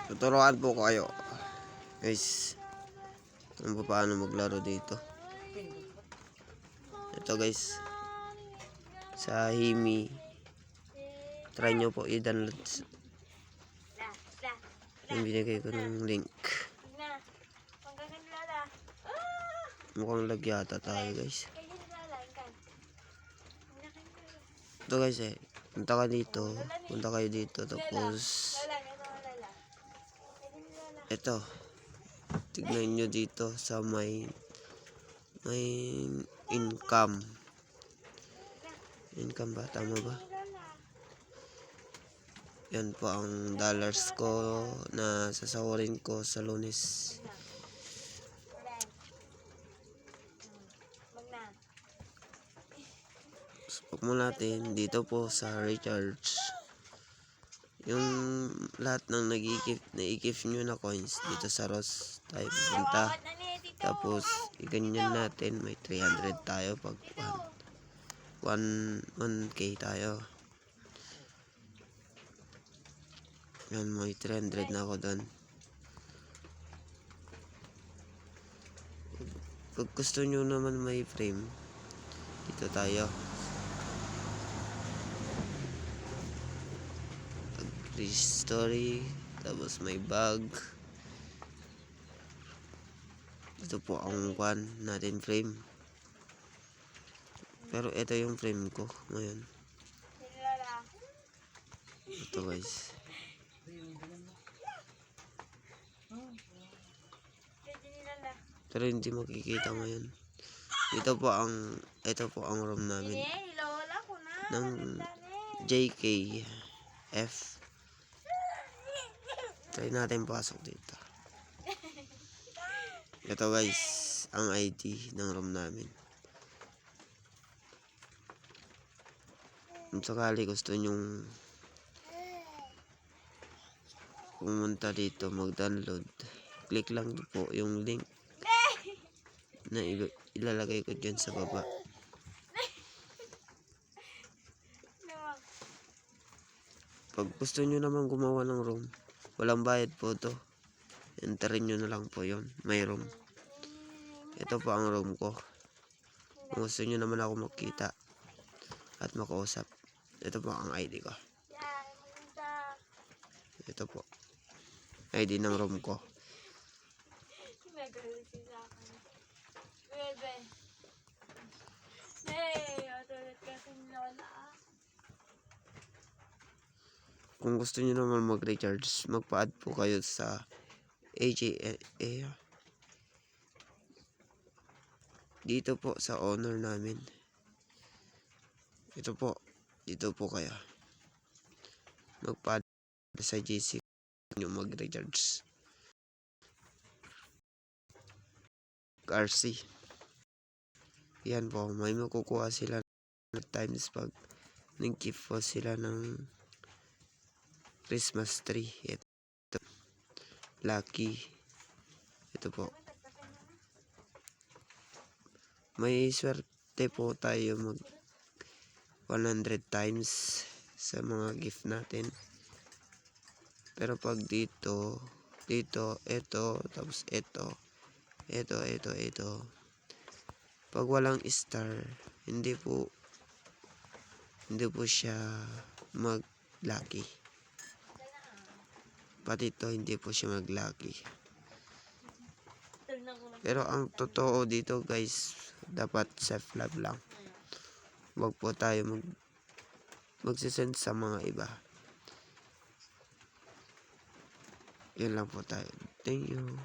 Tuturuan po ko kayo guys kung paano maglaro dito. Ito guys, sa Himi, try nyo po i-download yung binigay ko ng link. Mukhang lag yata tayo guys. Ito guys punta kayo dito tapos ito tignan nyo dito sa may income ba, tama ba? Yan po ang dollars ko na sasawarin ko sa Lunes. Subok mo natin dito po sa recharge. Yung lahat ng nai-gift nyo na coins dito sa Ross tayo pupunta. Tapos iganyan natin, may 300 tayo pag 1k tayo. Yan, may 300 na ako doon. Pag gusto nyo naman may frame, dito tayo. Story, tapos may bag. Ito po ang natin frame. Pero ito yung frame ko ngayon. Ito guys. Pero hindi makikita ngayon. Ito po ang room namin ng JKF. Try natin pasok dito. Ito guys, ang ID ng room namin. Kung sakali gusto nyong pumunta dito mag-download, click lang po yung link na ilalagay ko dyan sa baba. Pag gusto nyo naman gumawa ng room, walang bayad po to. Enterin nyo na lang po yon, may room. Ito po ang room ko. Kung gusto nyo naman ako makita at makausap, ito po ang ID ko. Ito po ID ng room ko. Kung gusto niyo naman mag-recharge, magpa-add po kayo sa AJA. Dito po sa owner namin. Ito po, dito po kayo. Magpa-add sa GC nyo mag-recharge. RC. Yan po, may makukuha sila times pag nag-gift po sila ng Christmas tree. Ito lucky. Ito po, may swerte po tayo mag 100 times sa mga gift natin. Pero pag dito, ito, tapos ito. Pag walang star, hindi po siya mag-lucky. Pati ito, hindi po siya mag-lucky. Pero ang totoo dito guys, dapat self-love lang. Huwag po tayo magsisend sa mga iba. Yan lang po tayo. Thank you.